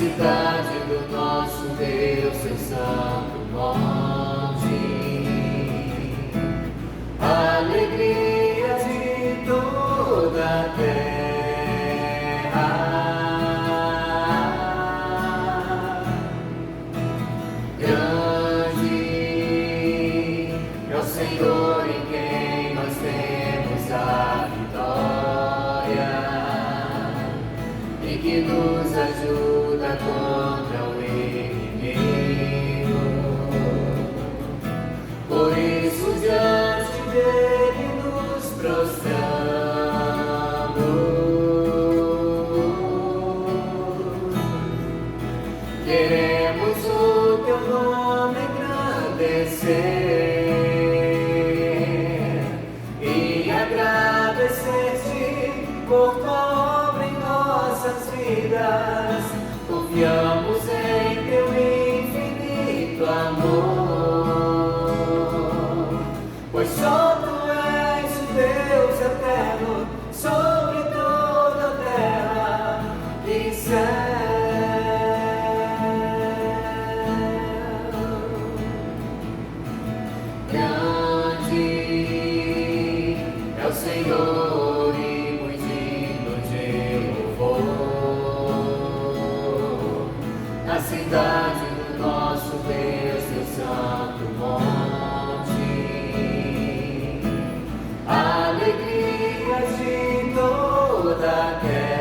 cidade do nosso Deus, seu santo monte, a alegria de toda a terra. Grande é o Senhor em quem nós temos a vitória e que nos ajuda contra o inimigo. Por isso diante dele nos prostramos, queremos o teu nome engrandecer e agradecer-te por tua obra em nossas vidas. Confiamos em teu infinito amor, pois só tu és o Deus eterno sobre toda a terra e céu. Grande é o Senhor e muito digno de louvor, na cidade do nosso Deus, seu santo monte, a alegria de toda a terra.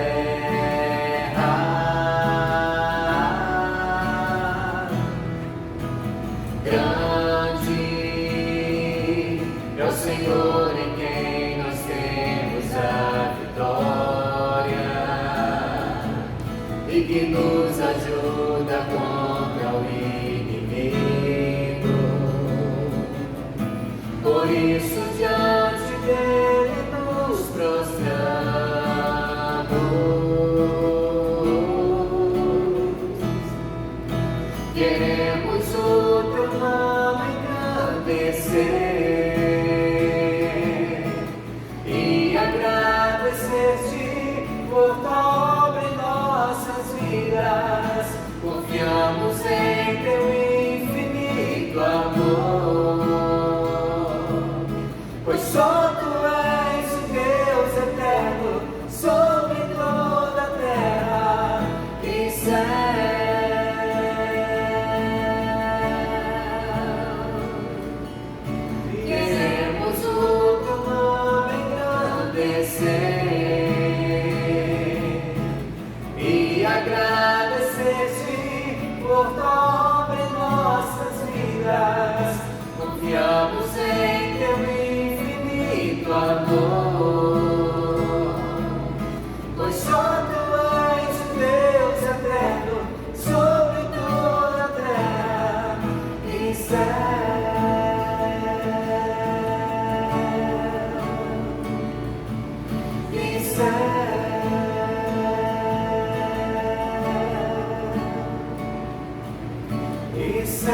Grande é o Senhor em quem nós temos a vitória e que nos ajuda contra o inimigo. Por isso diante dele nos prostramos, queremos o teu nome engrandecer e agradecer-te por tua obra em nossas vidas. Confiamos em teu infinito amor, pois só tu és o Deus eterno sobre toda a terra e céu. Queremos o teu nome engrandecer e agradecer-te por tua obra em nossas vidas. Confiamos em teu infinito amor, pois só tu és o Deus eterno sobre toda a terra e céu. E céu. E céu.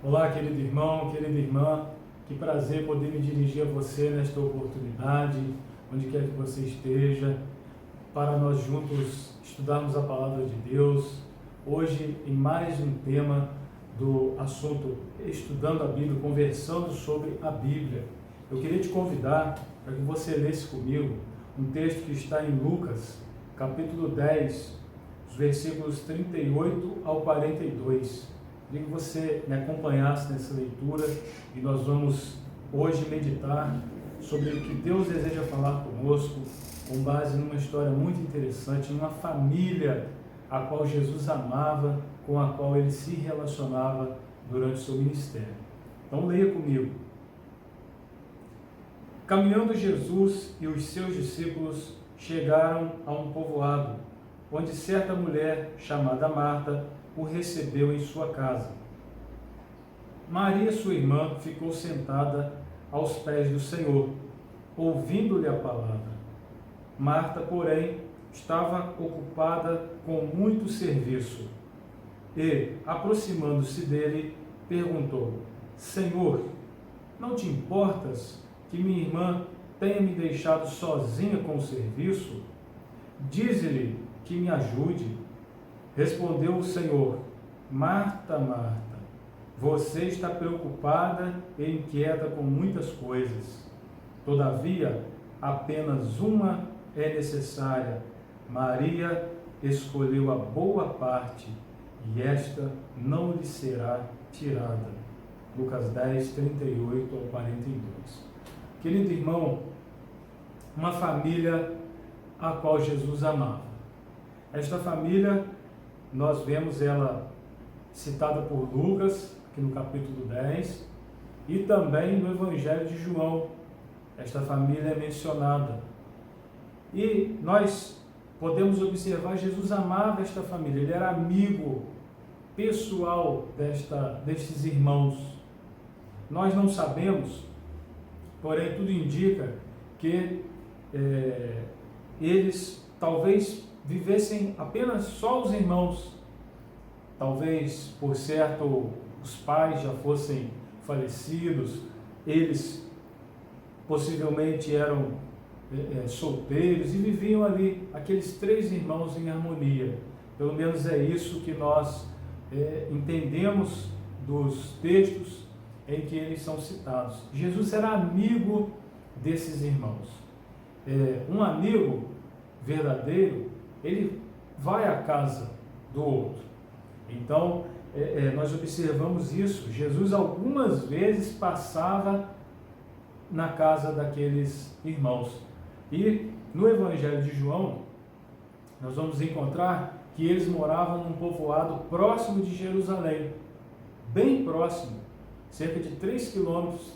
Olá, querido irmão, querida irmã, que prazer poder me dirigir a você nesta oportunidade, onde quer que você esteja, para nós juntos estudarmos a Palavra de Deus, hoje em mais um tema do assunto Estudando a Bíblia, conversando sobre a Bíblia. Eu queria te convidar para que você lesse comigo um texto que está em Lucas, capítulo 10, os versículos 38 ao 42. Queria que você me acompanhasse nessa leitura e nós vamos hoje meditar sobre o que Deus deseja falar conosco, com base numa história muito interessante, numa família a qual Jesus amava, com a qual ele se relacionava durante o seu ministério. Então leia comigo. Caminhando Jesus e os seus discípulos chegaram a um povoado, onde certa mulher chamada Marta o recebeu em sua casa. Maria, sua irmã, ficou sentada aos pés do Senhor, ouvindo-lhe a palavra. Marta, porém, estava ocupada com muito serviço e, aproximando-se dele, perguntou: Senhor, não te importas que minha irmã tenha me deixado sozinha com o serviço? Dize-lhe que me ajude. Respondeu o Senhor: Marta, Marta, você está preocupada e inquieta com muitas coisas. Todavia, apenas uma é necessária. Maria escolheu a boa parte, e esta não lhe será tirada. Lucas 10, 38 ao 42. Querido irmão, uma família a qual Jesus amava. Esta família, nós vemos ela citada por Lucas, aqui no capítulo 10, e também no Evangelho de João. Esta família é mencionada. E nós podemos observar, Jesus amava esta família, ele era amigo pessoal destes irmãos. Nós não sabemos, porém tudo indica que eles talvez vivessem apenas só os irmãos. Talvez, por certo, os pais já fossem falecidos, eles possivelmente eram solteiros e viviam ali, aqueles 3 irmãos em harmonia. Pelo menos é isso que nós entendemos dos textos em que eles são citados. Jesus era amigo desses irmãos. Um amigo verdadeiro, ele vai à casa do outro. Então, nós observamos isso. Jesus algumas vezes passava na casa daqueles irmãos. E no Evangelho de João, nós vamos encontrar que eles moravam num povoado próximo de Jerusalém, bem próximo, cerca de 3 quilômetros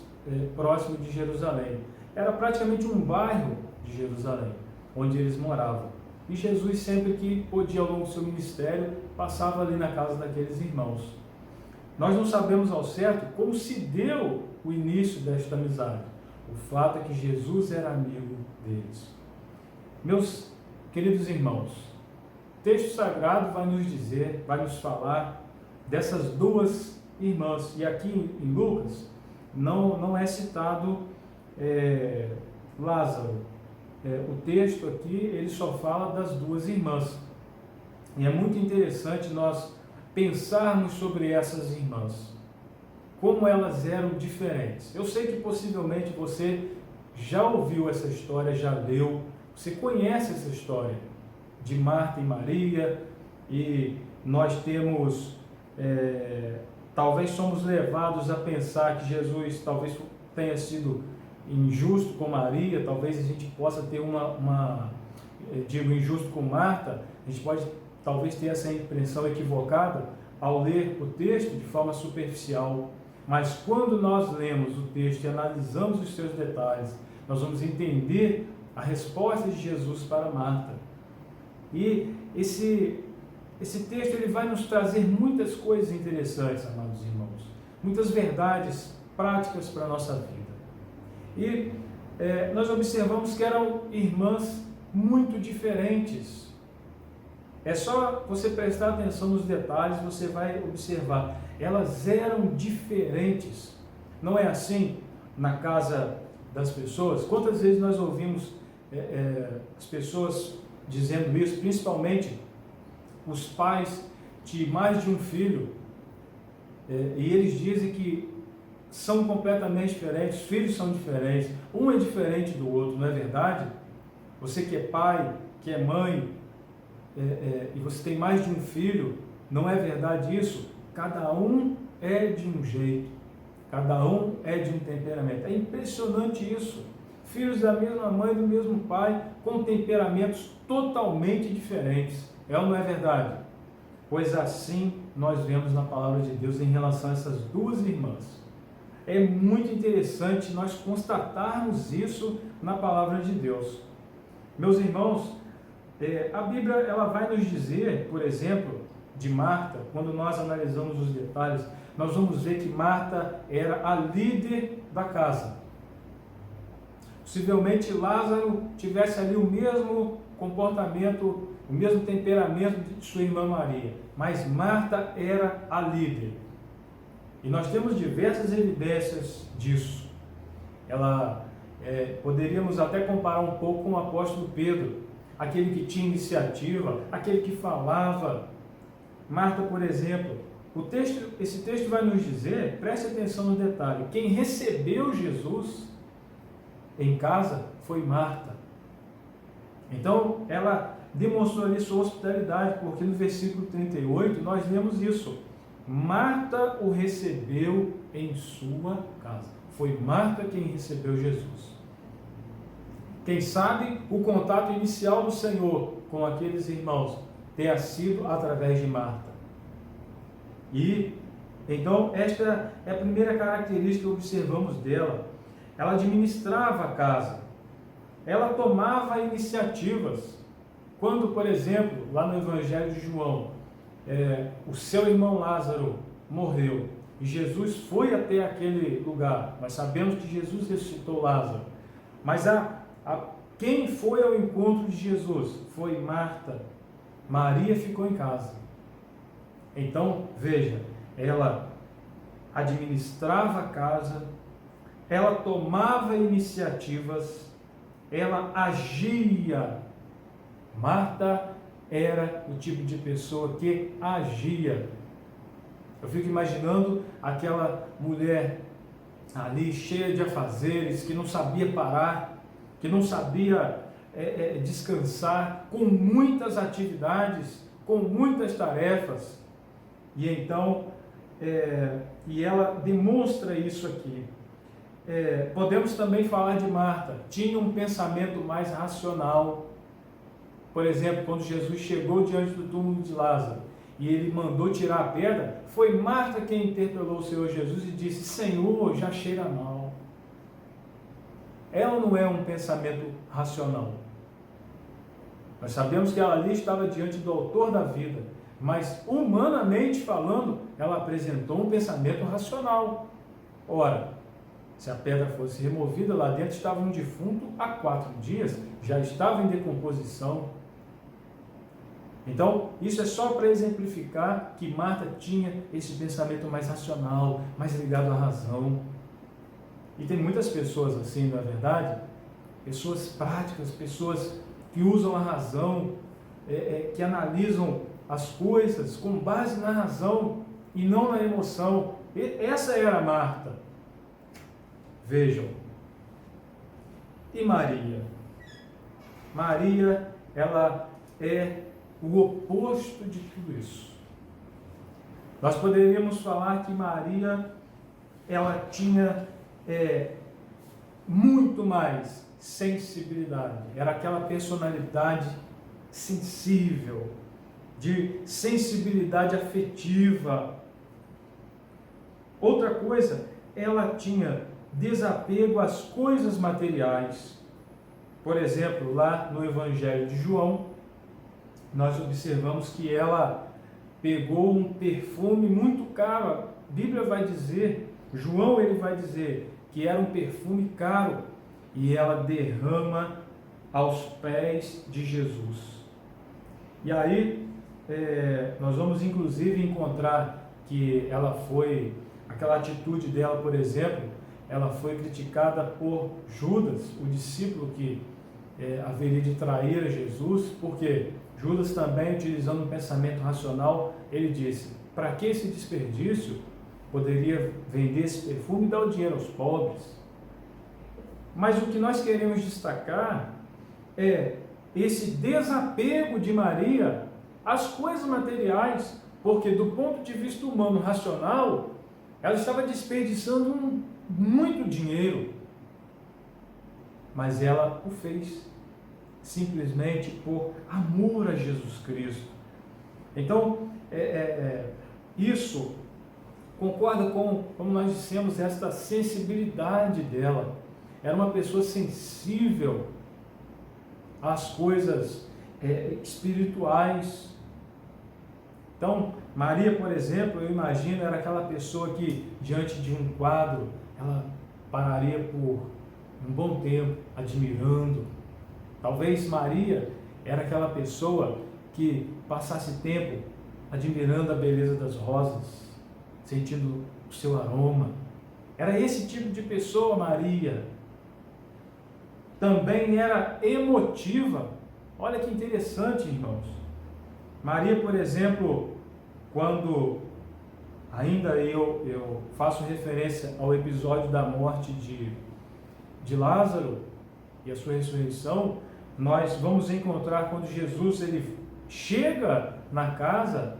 próximo de Jerusalém. Era praticamente um bairro de Jerusalém, onde eles moravam. E Jesus, sempre que podia, ao longo do seu ministério, passava ali na casa daqueles irmãos. Nós não sabemos ao certo como se deu o início desta amizade. O fato é que Jesus era amigo deles. Meus queridos irmãos, o texto sagrado vai nos dizer, vai nos falar dessas 2 irmãs. E aqui em Lucas não é citado Lázaro. O texto aqui, ele só fala das 2 irmãs. E é muito interessante nós pensarmos sobre essas irmãs, como elas eram diferentes. Eu sei que possivelmente você já ouviu essa história, já leu, você conhece essa história de Marta e Maria, e nós temos, talvez somos levados a pensar que Jesus talvez tenha sido injusto com Maria, talvez a gente possa ter injusto com Marta, a gente pode talvez ter essa impressão equivocada ao ler o texto de forma superficial, mas quando nós lemos o texto e analisamos os seus detalhes, nós vamos entender a resposta de Jesus para Marta. E esse texto ele vai nos trazer muitas coisas interessantes, amados irmãos, muitas verdades práticas para a nossa vida. E nós observamos que eram irmãs muito diferentes. É só você prestar atenção nos detalhes, você vai observar. Elas eram diferentes. Não é assim na casa das pessoas? Quantas vezes nós ouvimos as pessoas dizendo isso, principalmente os pais de mais de um filho, e eles dizem que são completamente diferentes, os filhos são diferentes, um é diferente do outro, não é verdade? Você que é pai, que é mãe, e você tem mais de um filho, não é verdade isso? Cada um é de um jeito, cada um é de um temperamento. É impressionante isso. Filhos da mesma mãe, do mesmo pai, com temperamentos totalmente diferentes. É ou não é verdade? Pois assim nós vemos na palavra de Deus em relação a essas 2 irmãs. É muito interessante nós constatarmos isso na palavra de Deus. Meus irmãos, a Bíblia ela vai nos dizer, por exemplo, de Marta, quando nós analisamos os detalhes, nós vamos ver que Marta era a líder da casa. Possivelmente Lázaro tivesse ali o mesmo comportamento, o mesmo temperamento de sua irmã Maria, mas Marta era a líder. E nós temos diversas evidências disso. Ela Poderíamos até comparar um pouco com o apóstolo Pedro, aquele que tinha iniciativa, aquele que falava. Marta, por exemplo, esse texto vai nos dizer, preste atenção no detalhe, quem recebeu Jesus em casa foi Marta. Então, ela demonstrou ali sua hospitalidade, porque no versículo 38 nós lemos isso. Marta o recebeu em sua casa. Foi Marta quem recebeu Jesus. Quem sabe o contato inicial do Senhor com aqueles irmãos tenha sido através de Marta. E então esta é a primeira característica que observamos dela. Ela administrava a casa, ela tomava iniciativas. Quando, por exemplo, lá no Evangelho de João, o seu irmão Lázaro morreu e Jesus foi até aquele lugar, nós sabemos que Jesus ressuscitou Lázaro, mas quem foi ao encontro de Jesus? Foi Marta. Maria ficou em casa. Então, veja, ela administrava a casa, ela tomava iniciativas, ela agia. Marta era o tipo de pessoa que agia. Eu fico imaginando aquela mulher ali cheia de afazeres, que não sabia parar, que não sabia descansar, com muitas atividades, com muitas tarefas. E então, e ela demonstra isso aqui. Podemos também falar de Marta, tinha um pensamento mais racional. Por exemplo, quando Jesus chegou diante do túmulo de Lázaro e ele mandou tirar a pedra, foi Marta quem interpelou o Senhor Jesus e disse: Senhor, já cheira mal. Ela não é um pensamento racional. Nós sabemos que ela ali estava diante do autor da vida, mas humanamente falando, ela apresentou um pensamento racional. Ora, se a pedra fosse removida, lá dentro estava um defunto há 4 dias, já estava em decomposição. Então, isso é só para exemplificar que Marta tinha esse pensamento mais racional, mais ligado à razão. E tem muitas pessoas assim, não é verdade? Pessoas práticas, pessoas que usam a razão, que analisam as coisas com base na razão e não na emoção. Essa era Marta. Vejam. E Maria? Maria, ela é o oposto de tudo isso. Nós poderíamos falar que Maria, ela tinha muito mais sensibilidade. Era aquela personalidade sensível, de sensibilidade afetiva. Outra coisa, ela tinha desapego às coisas materiais. Por exemplo, lá no Evangelho de João, nós observamos que ela pegou um perfume muito caro. A Bíblia vai dizer, João ele vai dizer que era um perfume caro, e ela derrama aos pés de Jesus. E aí, nós vamos inclusive encontrar que ela foi, aquela atitude dela, por exemplo, ela foi criticada por Judas, o discípulo que haveria de trair a Jesus, porque Judas também, utilizando um pensamento racional, ele disse: para que esse desperdício? Poderia vender esse perfume e dar o dinheiro aos pobres. Mas o que nós queremos destacar é esse desapego de Maria às coisas materiais, porque do ponto de vista humano, racional, ela estava desperdiçando muito dinheiro, mas ela o fez simplesmente por amor a Jesus Cristo. Então, isso concorda com, como nós dissemos, esta sensibilidade dela. Era uma pessoa sensível às coisas espirituais. Então, Maria, por exemplo, eu imagino, era aquela pessoa que, diante de um quadro, ela pararia por um bom tempo, admirando. Talvez Maria era aquela pessoa que passasse tempo admirando a beleza das rosas, sentindo o seu aroma. Era esse tipo de pessoa, Maria. também era emotiva. Olha que interessante, irmãos. Maria, por exemplo, quando ainda eu faço referência ao episódio da morte de Lázaro e a sua ressurreição, nós vamos encontrar quando Jesus ele chega na casa,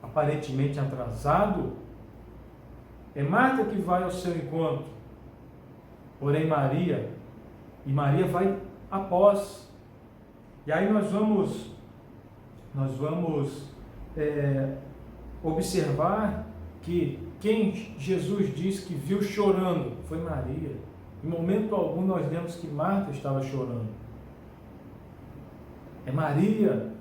aparentemente atrasado, é Marta que vai ao seu encontro, porém Maria vai após. E aí nós vamos observar que quem Jesus diz que viu chorando foi Maria. Em momento algum nós vemos que Marta estava chorando. É Maria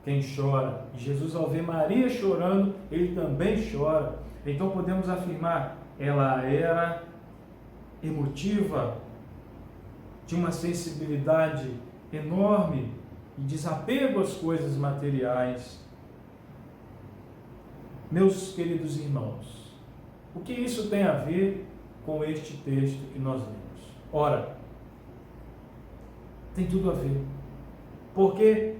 quem chora. E Jesus, ao ver Maria chorando, ele também chora. Então podemos afirmar, ela era emotiva, tinha uma sensibilidade enorme e desapego às coisas materiais. Meus queridos irmãos, o que isso tem a ver com este texto que nós lemos? Ora, tem tudo a ver, porque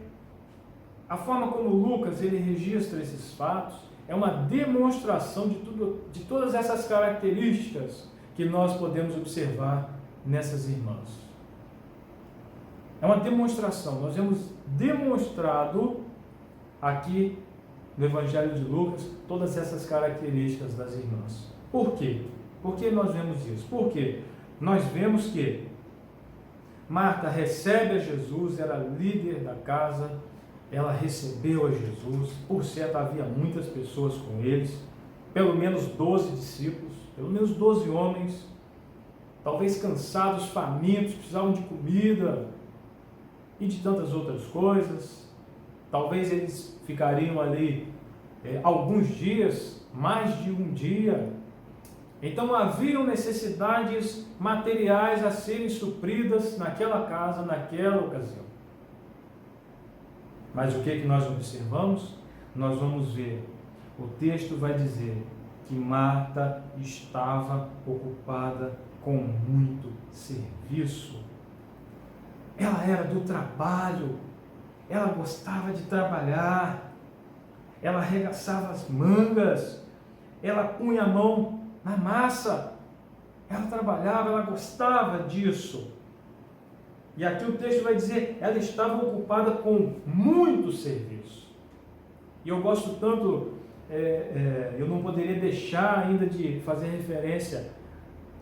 a forma como Lucas ele registra esses fatos é uma demonstração de todas essas características que nós podemos observar nessas irmãs. É uma demonstração, nós vemos demonstrado aqui no Evangelho de Lucas todas essas características das irmãs. Por quê? Por que nós vemos isso? Porque nós vemos que Marta recebe a Jesus, era líder da casa, ela recebeu a Jesus, por certo havia muitas pessoas com eles, pelo menos 12 discípulos, pelo menos 12 homens, talvez cansados, famintos, precisavam de comida e de tantas outras coisas. Talvez eles ficariam ali alguns dias, mais de um dia. Então haviam necessidades materiais a serem supridas naquela casa, naquela ocasião. Mas o que nós observamos? Nós vamos ver, o texto vai dizer que Marta estava ocupada com muito serviço. Ela era do trabalho, ela gostava de trabalhar, ela arregaçava as mangas, ela punha a mão na massa, ela trabalhava, ela gostava disso. E aqui o texto vai dizer, ela estava ocupada com muito serviço. E eu gosto tanto, eu não poderia deixar ainda de fazer referência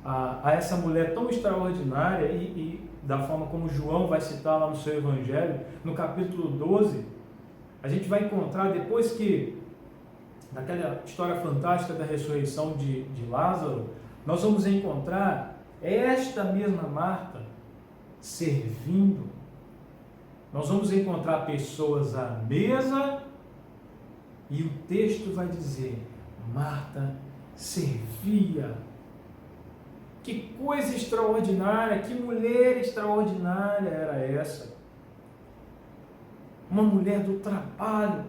a essa mulher tão extraordinária e da forma como João vai citar lá no seu Evangelho, no capítulo 12, a gente vai encontrar, depois que, naquela história fantástica da ressurreição de Lázaro, nós vamos encontrar esta mesma Marta servindo. Nós vamos encontrar pessoas à mesa e o texto vai dizer, Marta servia. Que coisa extraordinária, que mulher extraordinária era essa. Uma mulher do trabalho.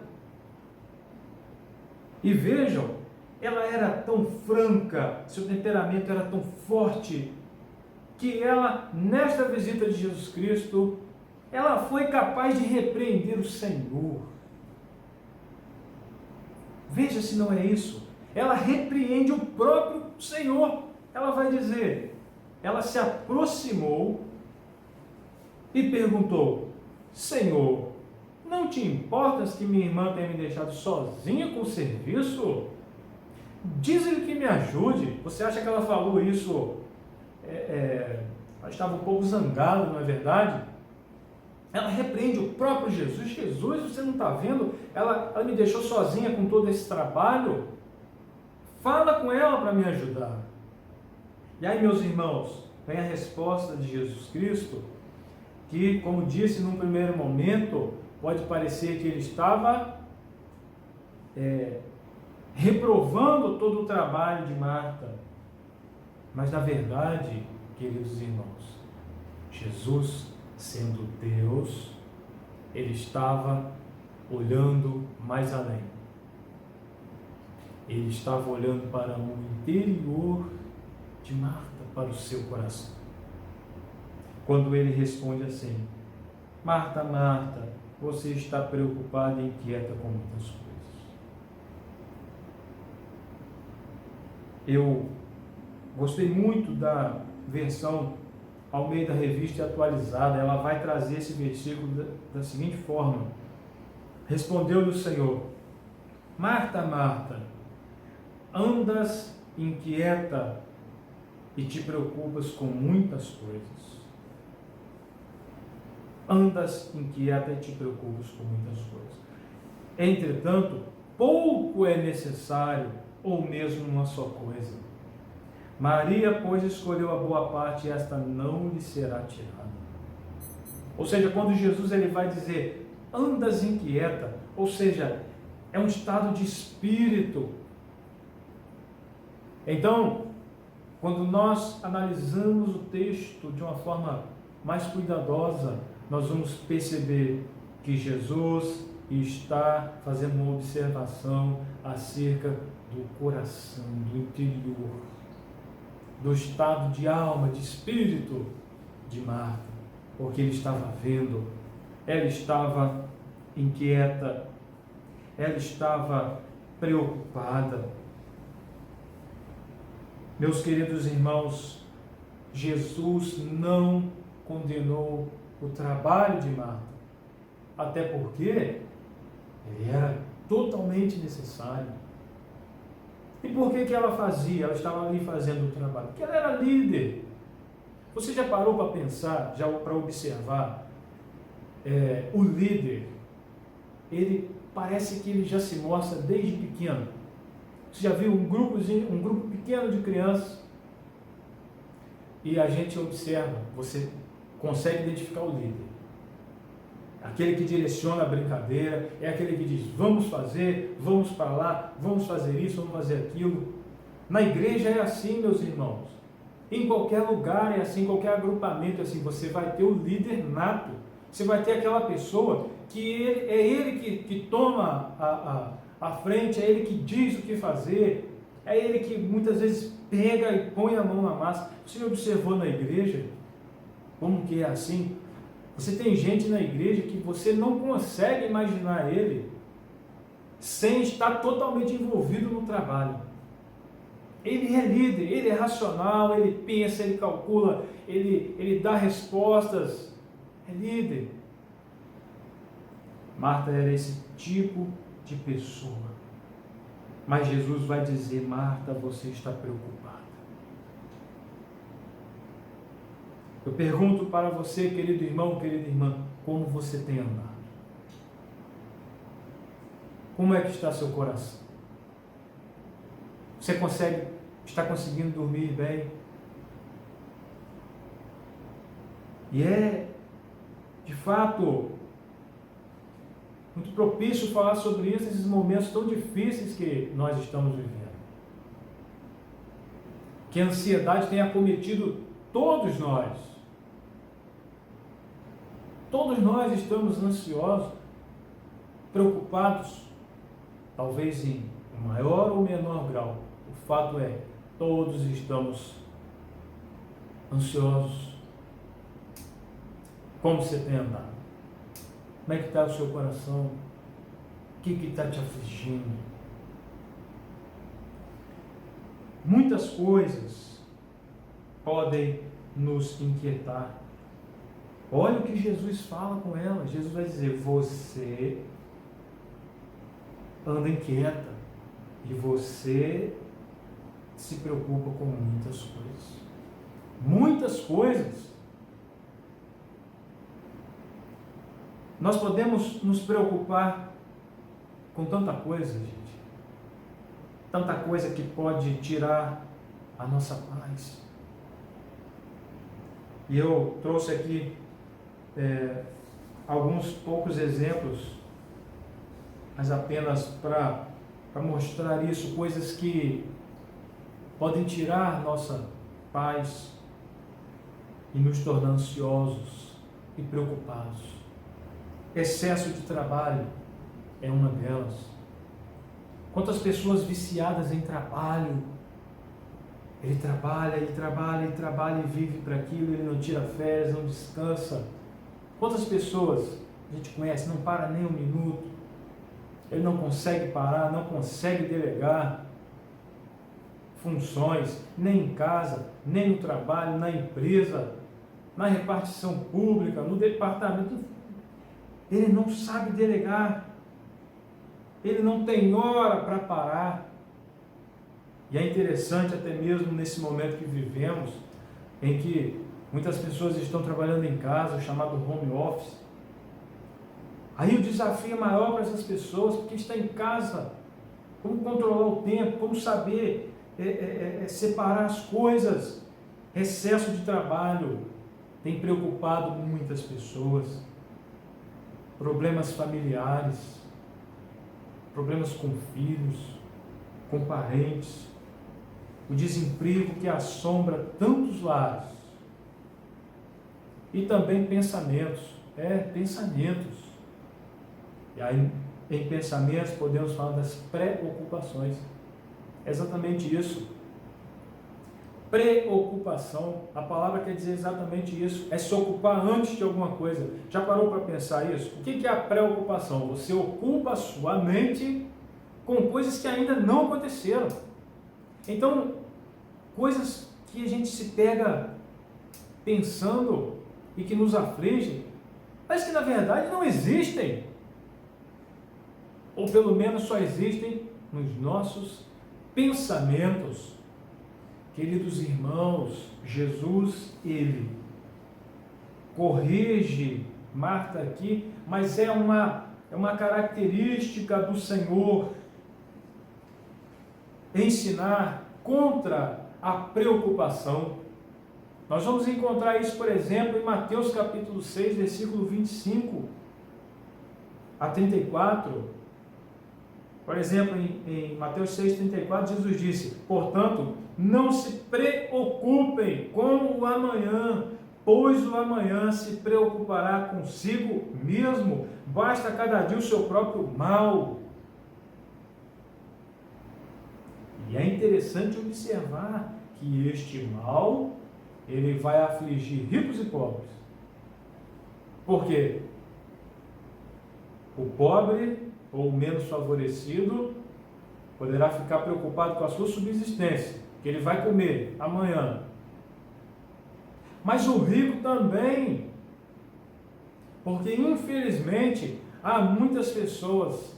E vejam, ela era tão franca, seu temperamento era tão forte, que ela, nesta visita de Jesus Cristo, ela foi capaz de repreender o Senhor. Veja se não é isso. Ela repreende o próprio Senhor. Ela vai dizer, ela se aproximou e perguntou, Senhor, não te importas que minha irmã tenha me deixado sozinha com o serviço? Diz-lhe que me ajude. Você acha que ela falou isso? Ela estava um pouco zangada, não é verdade? Ela repreende o próprio Jesus. Jesus, você não está vendo? Ela me deixou sozinha com todo esse trabalho. Fala com ela para me ajudar. E aí, meus irmãos, vem a resposta de Jesus Cristo, que, como disse num primeiro momento, pode parecer que ele estava reprovando todo o trabalho de Marta. Mas, na verdade, queridos irmãos, Jesus, sendo Deus, ele estava olhando mais além. Ele estava olhando para o interior de Marta, para o seu coração. quando ele responde assim: Marta, Marta, você está preocupada e inquieta com muitas coisas. Eu gostei muito da versão Almeida Revista e Atualizada. Ela vai trazer esse versículo da seguinte forma: respondeu-lhe o Senhor: Marta, Marta, andas inquieta e te preocupas com muitas coisas. Andas inquieta e te preocupas com muitas coisas. Entretanto, pouco é necessário, ou mesmo uma só coisa. Maria, pois, escolheu a boa parte, e esta não lhe será tirada. Ou seja, quando Jesus ele vai dizer, andas inquieta, ou seja, é um estado de espírito. Então, quando nós analisamos o texto de uma forma mais cuidadosa, nós vamos perceber que Jesus está fazendo uma observação acerca do coração, do interior, do estado de alma, de espírito de Marta, porque ele estava vendo, ela estava inquieta, ela estava preocupada. Meus queridos irmãos, Jesus não condenou o trabalho de Marta, até porque ele era totalmente necessário. E por que ela fazia? Ela estava ali fazendo o trabalho porque ela era líder. Você já parou para pensar, já para observar, o líder, ele parece que ele já se mostra desde pequeno. Você já viu um grupo pequeno de crianças e a gente observa, você consegue identificar o líder. Aquele que direciona a brincadeira, é aquele que diz, vamos fazer, vamos para lá, vamos fazer isso, vamos fazer aquilo. Na igreja é assim, meus irmãos. Em qualquer lugar é assim, em qualquer agrupamento é assim, você vai ter o líder nato. Você vai ter aquela pessoa que é ele que toma a frente, é ele que diz o que fazer, é ele que muitas vezes pega e põe a mão na massa. Você observou na igreja como que é assim? Você tem gente na igreja que você não consegue imaginar ele sem estar totalmente envolvido no trabalho. Ele é líder, ele é racional, ele pensa, ele calcula, ele dá respostas, é líder. Marta era esse tipo de pessoa. Mas Jesus vai dizer, Marta, você está preocupada. Eu pergunto para você, querido irmão, querida irmã, como você tem andado? Como é que está seu coração? Você está conseguindo dormir bem? E é, de fato, muito propício falar sobre isso, esses momentos tão difíceis que nós estamos vivendo. Que a ansiedade tem acometido todos nós. Todos nós estamos ansiosos, preocupados, talvez em maior ou menor grau. O fato é, todos estamos ansiosos. Como você tem andado? Como é que está o seu coração? O que está te afligindo? Muitas coisas podem nos inquietar. Olha o que Jesus fala com ela. Jesus vai dizer, você anda inquieta e você se preocupa com muitas coisas. Muitas coisas. Nós podemos nos preocupar com tanta coisa, gente. Tanta coisa que pode tirar a nossa paz. E eu trouxe aqui alguns poucos exemplos, mas apenas para mostrar isso, coisas que podem tirar nossa paz e nos tornar ansiosos e preocupados. Excesso de trabalho é uma delas. Quantas pessoas viciadas em trabalho, Ele trabalha, ele trabalha, ele trabalha e vive para aquilo, ele não tira férias, não descansa. Quantas pessoas a gente conhece, não para nem um minuto, ele não consegue parar, não consegue delegar funções, nem em casa, nem no trabalho, na empresa, na repartição pública, no departamento. Ele não sabe delegar, ele não tem hora para parar. E é interessante até mesmo nesse momento que vivemos, em que muitas pessoas estão trabalhando em casa, o chamado home office. Aí o desafio é maior para essas pessoas, porque está em casa. Como controlar o tempo, como saber separar as coisas. Excesso de trabalho tem preocupado muitas pessoas. Problemas familiares, problemas com filhos, com parentes, o desemprego que assombra tantos lares. E também pensamentos, pensamentos. E aí, em pensamentos, podemos falar das preocupações. É exatamente isso. Preocupação, a palavra quer dizer exatamente isso. É se ocupar antes de alguma coisa. Já parou para pensar isso? O que é a preocupação? Você ocupa a sua mente com coisas que ainda não aconteceram. Então, coisas que a gente se pega pensando e que nos afligem, mas que na verdade não existem. Ou pelo menos só existem nos nossos pensamentos. Queridos irmãos, Jesus, Ele corrige Marta aqui, mas é uma característica do Senhor ensinar contra a preocupação. Nós vamos encontrar isso, por exemplo, em Mateus capítulo 6, versículo 25 a 34. Por exemplo, em Mateus 6, 34, Jesus disse: portanto, não se preocupem com o amanhã, pois o amanhã se preocupará consigo mesmo, basta cada dia o seu próprio mal. E é interessante observar que este mal, ele vai afligir ricos e pobres. Por quê? O pobre, ou menos favorecido, poderá ficar preocupado com a sua subsistência, que ele vai comer amanhã. Mas o rico também, porque infelizmente há muitas pessoas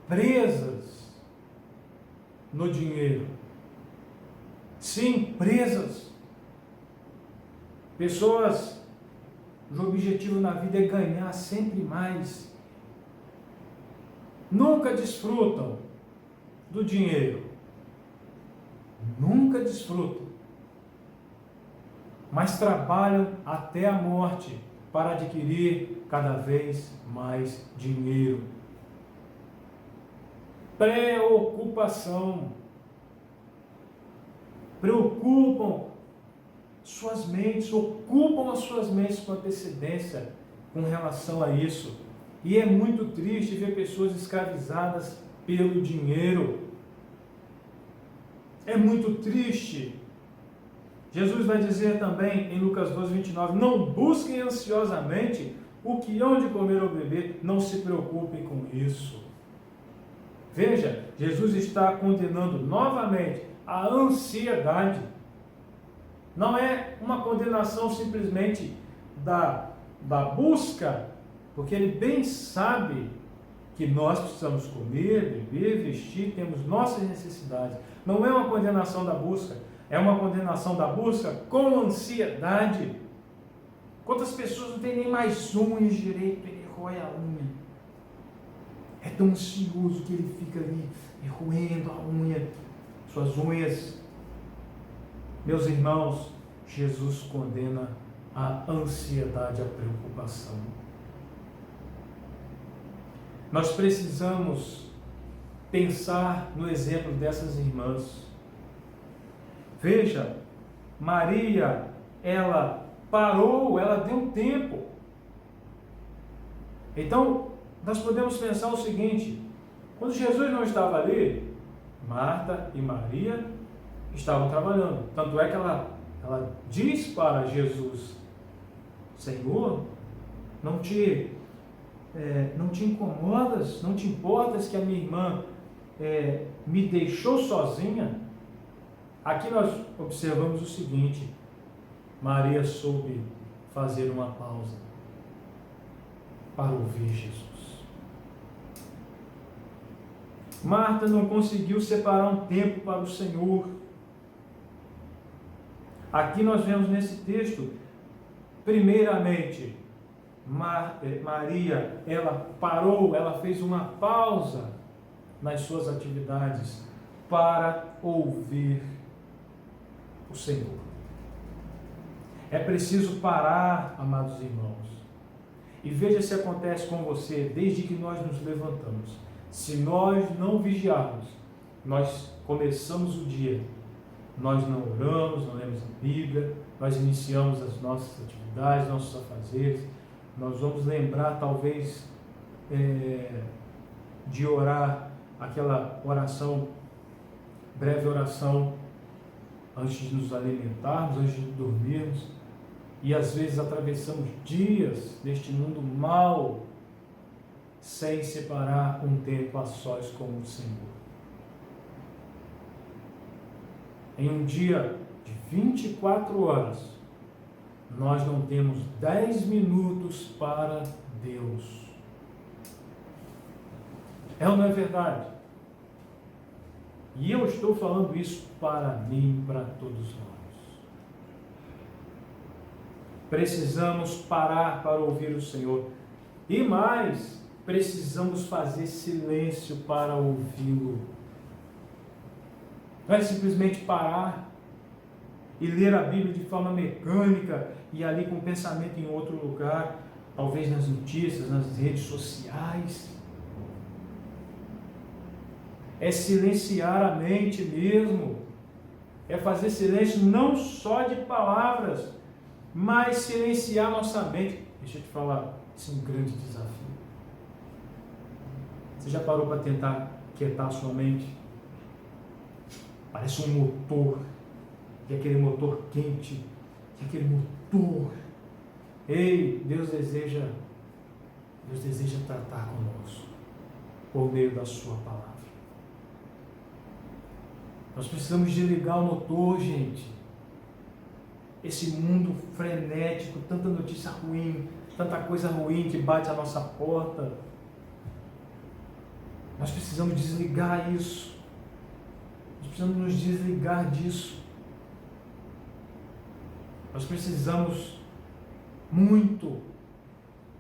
presas no dinheiro. Sim, presas. Pessoas cujo objetivo na vida é ganhar sempre mais. Nunca desfrutam do dinheiro. Nunca desfrutam. Mas trabalham até a morte para adquirir cada vez mais dinheiro. Preocupação. Preocupam suas mentes, ocupam as suas mentes com antecedência com relação a isso. E é muito triste ver pessoas escravizadas pelo dinheiro. É muito triste. Jesus vai dizer também em Lucas 12, 29, não busquem ansiosamente o que hão de comer ou beber, não se preocupem com isso. Veja, Jesus está condenando novamente a ansiedade. Não é uma condenação simplesmente da busca, porque ele bem sabe que nós precisamos comer, beber, vestir, temos nossas necessidades. Não é uma condenação da busca, é uma condenação da busca com ansiedade. Quantas pessoas não têm nem mais unhas direito, ele rói a unha. É tão ansioso que ele fica ali roendo a unha, suas unhas. Meus irmãos, Jesus condena a ansiedade, a preocupação. Nós precisamos pensar no exemplo dessas irmãs. Veja, Maria, ela parou, ela deu um tempo. Então, nós podemos pensar o seguinte: quando Jesus não estava ali, Marta e Maria estavam trabalhando. Tanto é que ela diz para Jesus: Senhor, não te incomodas, não te importas que a minha irmã me deixou sozinha? Aqui nós observamos o seguinte: Maria soube fazer uma pausa para ouvir Jesus. Marta não conseguiu separar um tempo para o Senhor. Aqui nós vemos nesse texto, primeiramente, Maria, ela parou, ela fez uma pausa nas suas atividades para ouvir o Senhor. É preciso parar, amados irmãos, e veja se acontece com você desde que nós nos levantamos. Se nós não vigiarmos, nós começamos o dia, nós não oramos, não lemos a Bíblia, nós iniciamos as nossas atividades, nossos afazeres, nós vamos lembrar talvez de orar aquela oração, breve oração, antes de nos alimentarmos, antes de dormirmos, e às vezes atravessamos dias neste mundo mau, sem separar um tempo a sós com o Senhor. Em um dia de 24 horas, nós não temos 10 minutos para Deus. É ou não é verdade? E eu estou falando isso para mim, para todos nós. Precisamos parar para ouvir o Senhor. E mais, precisamos fazer silêncio para ouvi-lo. Não é simplesmente parar e ler a Bíblia de forma mecânica e ali com o pensamento em outro lugar, talvez nas notícias, nas redes sociais. É silenciar a mente mesmo. É fazer silêncio não só de palavras, mas silenciar nossa mente. Deixa eu te falar, isso é um grande desafio. Você já parou para tentar quietar a sua mente? Parece um motor, e aquele motor quente, e aquele motor. Ei, Deus deseja tratar conosco por meio da sua palavra. Nós precisamos desligar o motor, gente. Esse mundo frenético, tanta notícia ruim, tanta coisa ruim que bate à nossa porta. Nós precisamos desligar isso. Nós precisamos nos desligar disso. Nós precisamos muito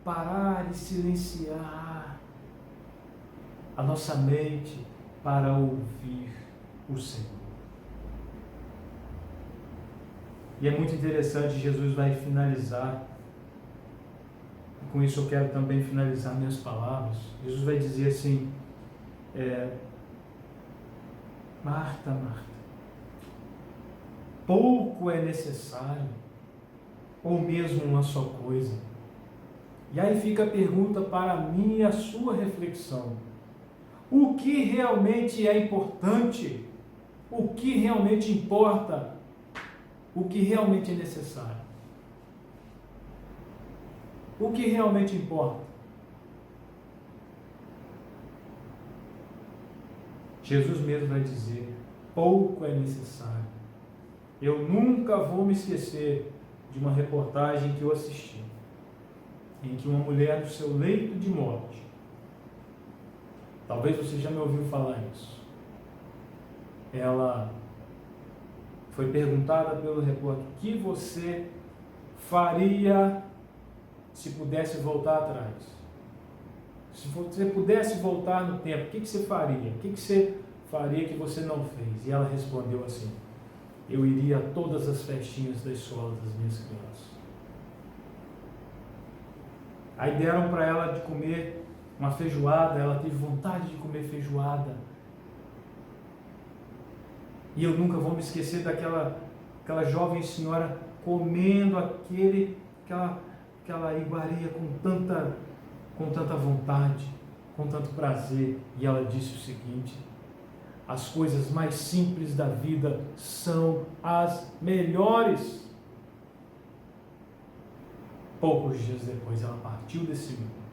parar e silenciar a nossa mente para ouvir o Senhor. E é muito interessante, Jesus vai finalizar, e com isso eu quero também finalizar minhas palavras. Jesus vai dizer assim: Marta, Marta, pouco é necessário, ou mesmo uma só coisa. E aí fica a pergunta para mim e a sua reflexão: o que realmente é importante? O que realmente importa? O que realmente é necessário? O que realmente importa? Jesus mesmo vai dizer: pouco é necessário. Eu nunca vou me esquecer de uma reportagem que eu assisti, em que uma mulher no seu leito de morte, talvez você já me ouviu falar isso, ela foi perguntada pelo repórter: o que você faria se pudesse voltar atrás? Se você pudesse voltar no tempo, o que você faria? O que você faria que você não fez? E ela respondeu assim: eu iria a todas as festinhas da escola das minhas crianças. Aí deram para ela de comer uma feijoada, ela teve vontade de comer feijoada. E eu nunca vou me esquecer daquela jovem senhora comendo aquela iguaria com tanta vontade, com tanto prazer. E ela disse o seguinte: as coisas mais simples da vida são as melhores. Poucos dias depois ela partiu desse mundo.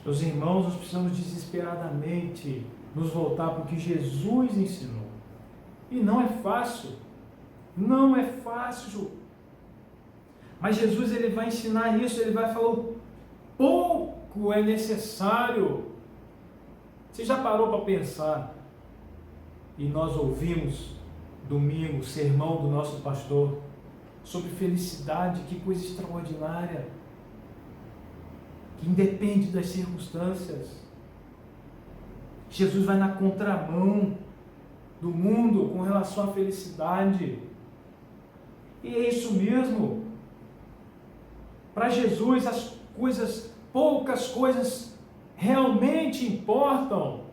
Meus irmãos, nós precisamos desesperadamente nos voltar para o que Jesus ensinou. E não é fácil. Não é fácil. Mas Jesus, ele vai ensinar isso, ele vai falar o pouco é necessário. Você já parou para pensar? E nós ouvimos domingo o sermão do nosso pastor sobre felicidade, que coisa extraordinária, que independe das circunstâncias. Jesus vai na contramão do mundo com relação à felicidade. E é isso mesmo. Para Jesus as coisas, poucas coisas realmente importam.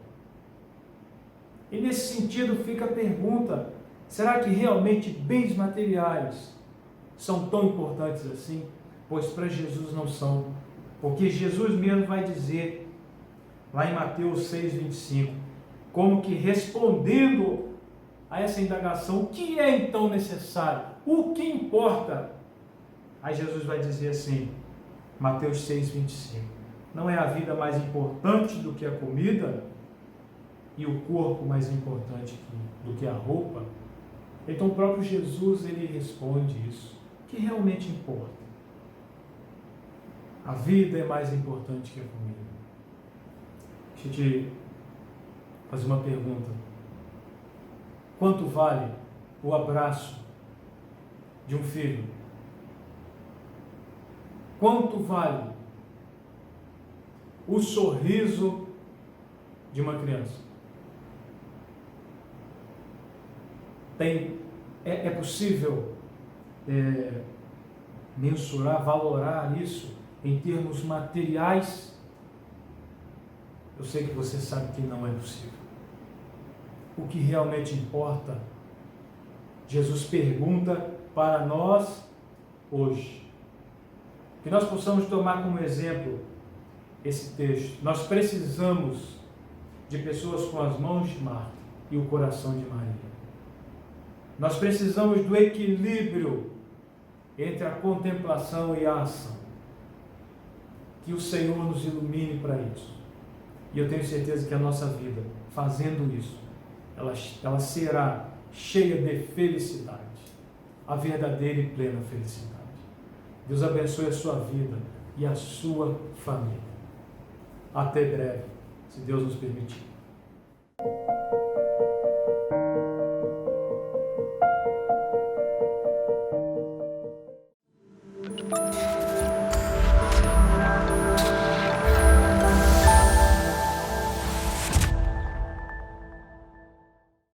E nesse sentido fica a pergunta: será que realmente bens materiais são tão importantes assim? Pois para Jesus não são. Porque Jesus mesmo vai dizer, lá em Mateus 6,25, como que respondendo a essa indagação, o que é então necessário? O que importa? Aí Jesus vai dizer assim, Mateus 6,25, não é a vida mais importante do que a comida e o corpo mais importante do que a roupa? Então o próprio Jesus, ele responde isso. O que realmente importa? A vida é mais importante que a comida. Deixa eu te fazer uma pergunta. Quanto vale o abraço de um filho? Quanto vale o sorriso de uma criança? É possível mensurar, valorar isso em termos materiais? Eu sei que você sabe que não é possível. O que realmente importa, Jesus pergunta para nós hoje. Que nós possamos tomar como exemplo esse texto. Nós precisamos de pessoas com as mãos de Marta e o coração de Maria. Nós precisamos do equilíbrio entre a contemplação e a ação. Que o Senhor nos ilumine para isso. E eu tenho certeza que a nossa vida, fazendo isso, ela será cheia de felicidade. A verdadeira e plena felicidade. Deus abençoe a sua vida e a sua família. Até breve, se Deus nos permitir.